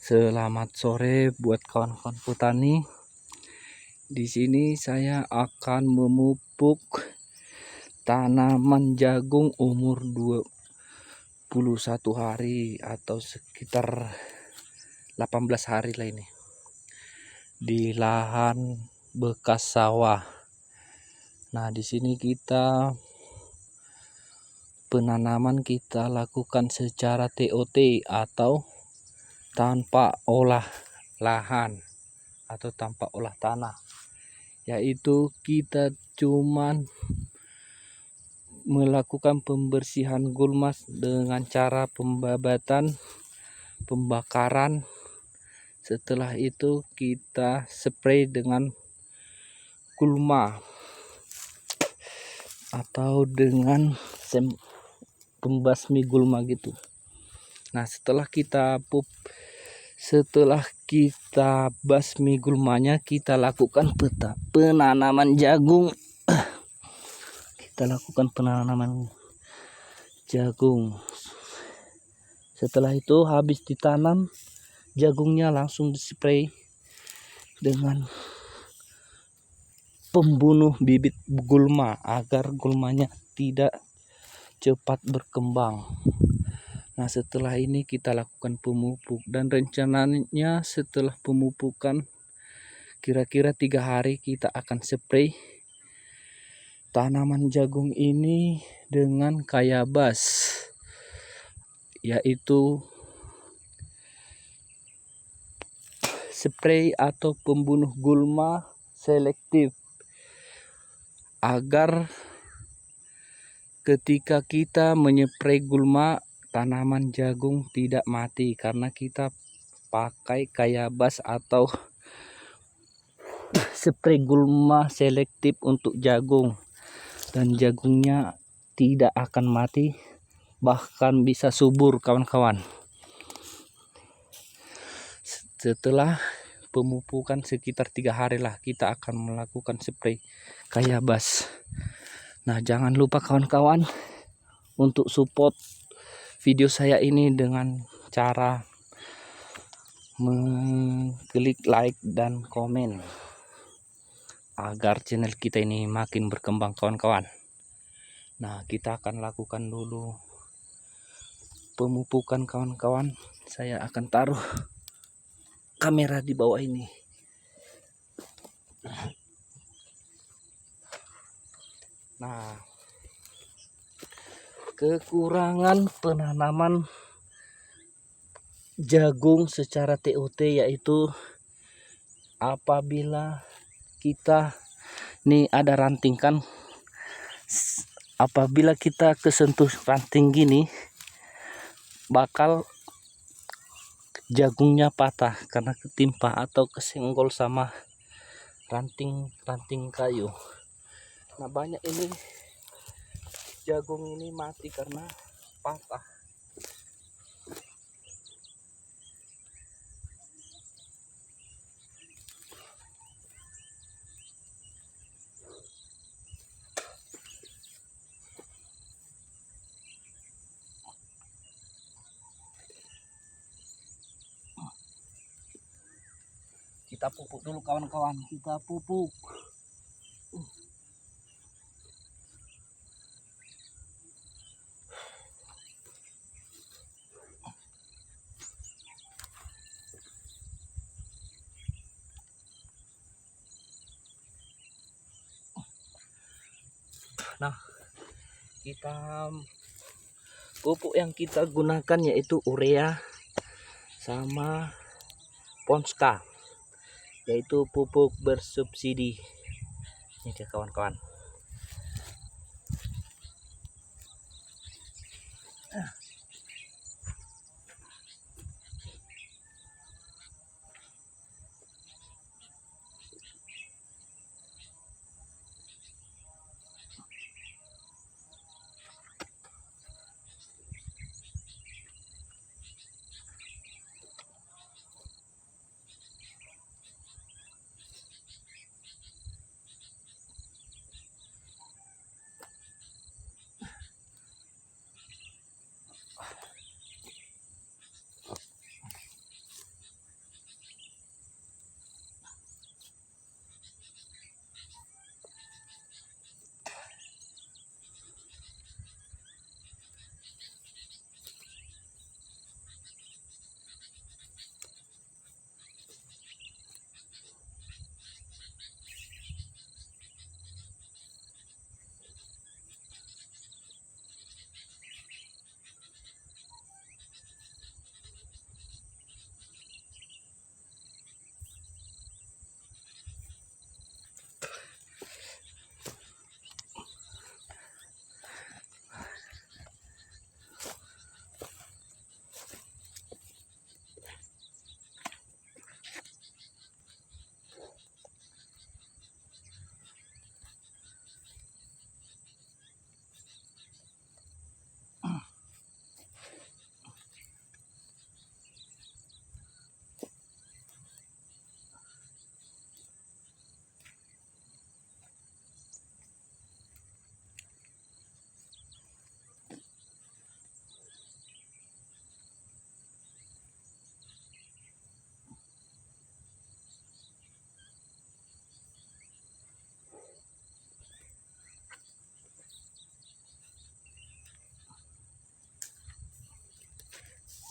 Selamat sore buat kawan-kawan petani. Di sini saya akan memupuk tanaman jagung umur 21 hari atau sekitar 18 hari lah ini. Di lahan bekas sawah. Nah, di sini penanaman kita lakukan secara TOT atau tanpa olah lahan atau tanpa olah tanah, yaitu kita cuman melakukan pembersihan gulma dengan cara pembabatan, pembakaran. Setelah itu kita spray dengan gulma atau dengan pembasmi gulma gitu. Nah, setelah kita basmi gulmanya, kita lakukan penanaman jagung. Setelah itu habis ditanam, jagungnya langsung dispray dengan pembunuh bibit gulma agar gulmanya tidak cepat berkembang. Nah, setelah ini kita lakukan pemupuk, dan rencananya setelah pemupukan kira-kira 3 hari kita akan spray tanaman jagung ini dengan Kayabas, yaitu spray atau pembunuh gulma selektif, agar ketika kita menyepray gulma, tanaman jagung tidak mati karena kita pakai Kayabas atau spray gulma selektif untuk jagung, dan jagungnya tidak akan mati, bahkan bisa subur kawan-kawan. Setelah pemupukan sekitar 3 hari lah kita akan melakukan spray Kayabas. Nah, jangan lupa kawan-kawan untuk support video saya ini dengan cara mengklik like dan komen agar channel kita ini makin berkembang kawan-kawan. Nah, kita akan lakukan dulu pemupukan kawan-kawan. Saya akan taruh kamera di bawah ini. Nah, kekurangan penanaman jagung secara TOT yaitu apabila kita nih ada ranting kan, apabila kita kesentuh ranting gini, bakal jagungnya patah karena ketimpa atau kesenggol sama ranting kayu. Nah, banyak ini jagung ini mati karena patah. Kita pupuk dulu kawan-kawan, kita pupuk. Nah, pupuk yang kita gunakan yaitu urea sama Ponska, yaitu pupuk bersubsidi. Ini dia kawan-kawan.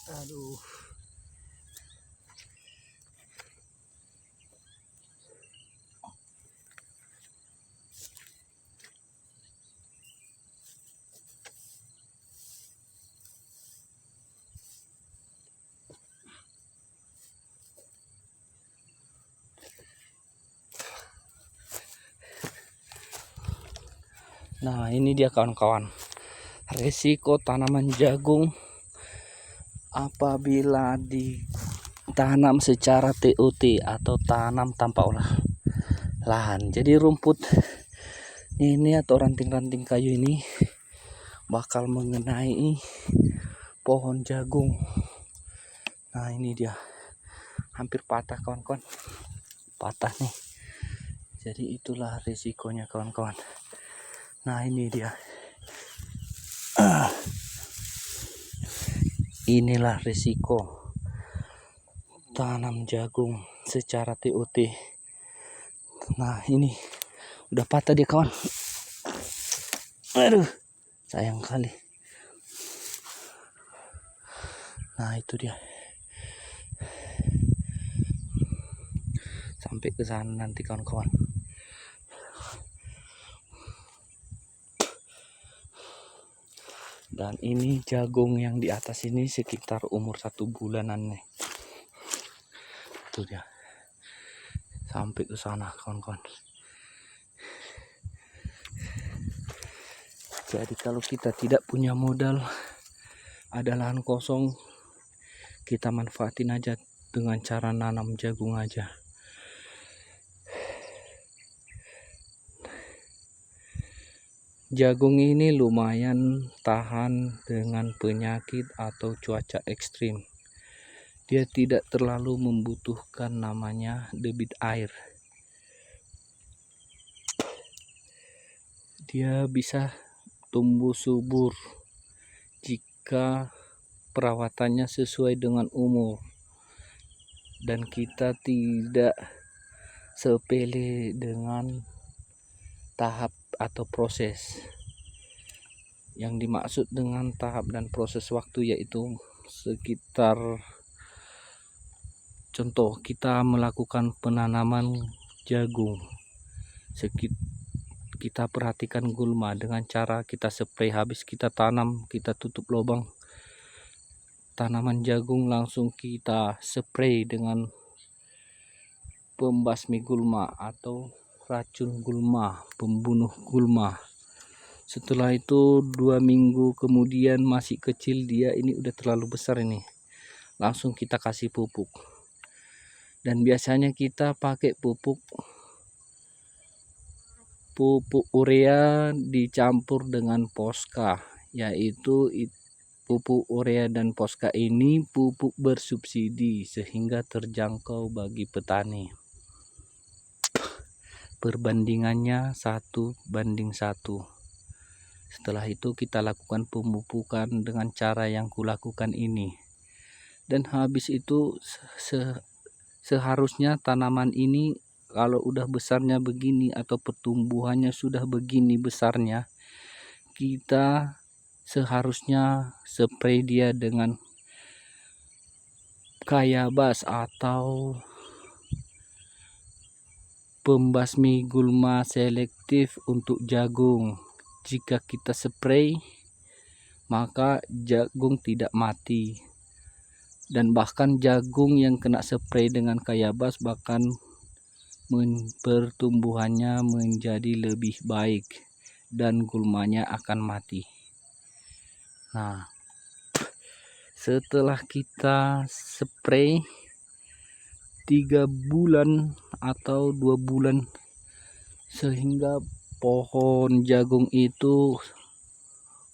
Aduh. Nah, ini dia kawan-kawan, resiko tanaman jagung apabila ditanam secara TOT atau tanam tanpa olah lahan. Jadi rumput ini atau ranting-ranting kayu ini bakal mengenai pohon jagung. Nah, ini dia hampir patah kawan-kawan, patah nih. Jadi itulah resikonya kawan-kawan. Nah, ini dia. Inilah resiko tanam jagung secara TOT. Nah, ini udah patah dia kawan. Aduh, sayang kali. Nah, itu dia. Sampai ke sana nanti kawan-kawan. Dan ini jagung yang di atas ini sekitar umur 1 bulanan nih. Itu dia. Sampai ke sana kawan-kawan. Jadi kalau kita tidak punya modal, ada lahan kosong, kita manfaatin aja dengan cara nanam jagung aja. Jagung ini lumayan tahan dengan penyakit atau cuaca ekstrim. Dia tidak terlalu membutuhkan namanya debit air. Dia bisa tumbuh subur jika perawatannya sesuai dengan umur. Dan kita tidak sepele dengan tahap atau proses. Yang dimaksud dengan tahap dan proses waktu yaitu sekitar, contoh kita melakukan penanaman jagung, kita perhatikan gulma dengan cara kita spray, habis kita tanam, kita tutup lubang tanaman jagung, langsung kita spray dengan pembasmi gulma atau racun gulma, pembunuh gulma. Setelah itu 2 minggu kemudian masih kecil dia, ini udah terlalu besar ini, langsung kita kasih pupuk. Dan biasanya kita pakai pupuk urea dicampur dengan Posca, yaitu pupuk urea dan Posca ini pupuk bersubsidi sehingga terjangkau bagi petani. Perbandingannya 1:1. Setelah itu kita lakukan pemupukan dengan cara yang kulakukan ini. Dan habis itu seharusnya tanaman ini kalau udah besarnya begini atau pertumbuhannya sudah begini besarnya, kita seharusnya spray dia dengan Kayabas atau pembasmi gulma selektif untuk jagung. Jika kita spray, maka jagung tidak mati. Dan bahkan jagung yang kena spray dengan Kayabas bahkan pertumbuhannya menjadi lebih baik dan gulmanya akan mati. Nah, setelah kita spray 3 bulan atau 2 bulan sehingga pohon jagung itu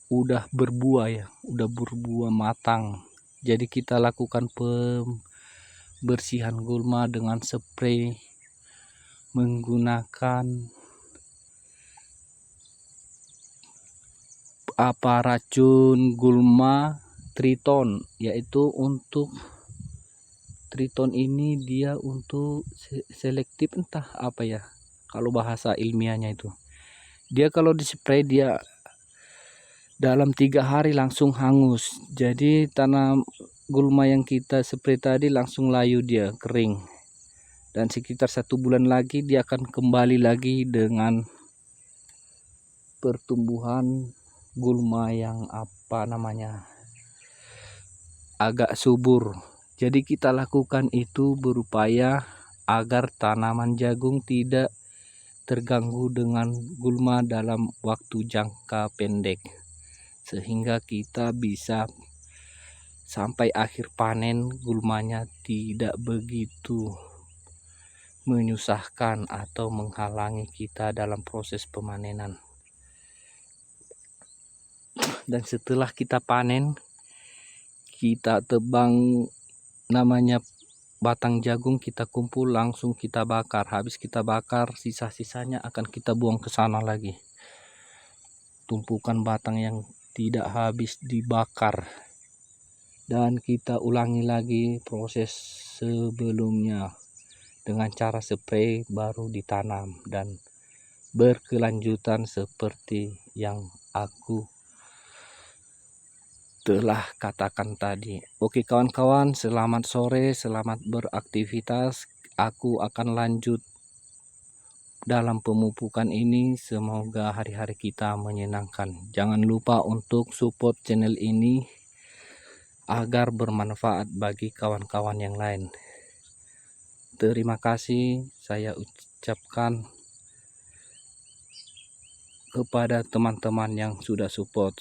udah berbuah ya, udah berbuah matang. Jadi kita lakukan pembersihan gulma dengan spray menggunakan racun gulma Triton, yaitu untuk Triton ini dia untuk selektif, entah apa ya kalau bahasa ilmiahnya itu. Dia kalau dispray dia dalam 3 hari langsung hangus. Jadi gulma yang kita spray tadi langsung layu, dia kering. Dan sekitar 1 bulan lagi dia akan kembali lagi dengan pertumbuhan gulma yang agak subur. Jadi kita lakukan itu berupaya agar tanaman jagung tidak terganggu dengan gulma dalam waktu jangka pendek, sehingga kita bisa sampai akhir panen gulmanya tidak begitu menyusahkan atau menghalangi kita dalam proses pemanenan. Dan setelah kita panen, kita tebang namanya batang jagung, kita kumpul langsung kita bakar. Habis kita bakar, sisa-sisanya akan kita buang ke sana lagi. Tumpukan batang yang tidak habis dibakar. Dan kita ulangi lagi proses sebelumnya dengan cara spray baru ditanam dan berkelanjutan seperti yang aku telah katakan tadi. Oke kawan-kawan, selamat sore, selamat beraktivitas. Aku akan lanjut dalam pemupukan ini. Semoga hari-hari kita menyenangkan. Jangan lupa untuk support channel ini agar bermanfaat bagi kawan-kawan yang lain. Terima kasih saya ucapkan kepada teman-teman yang sudah support.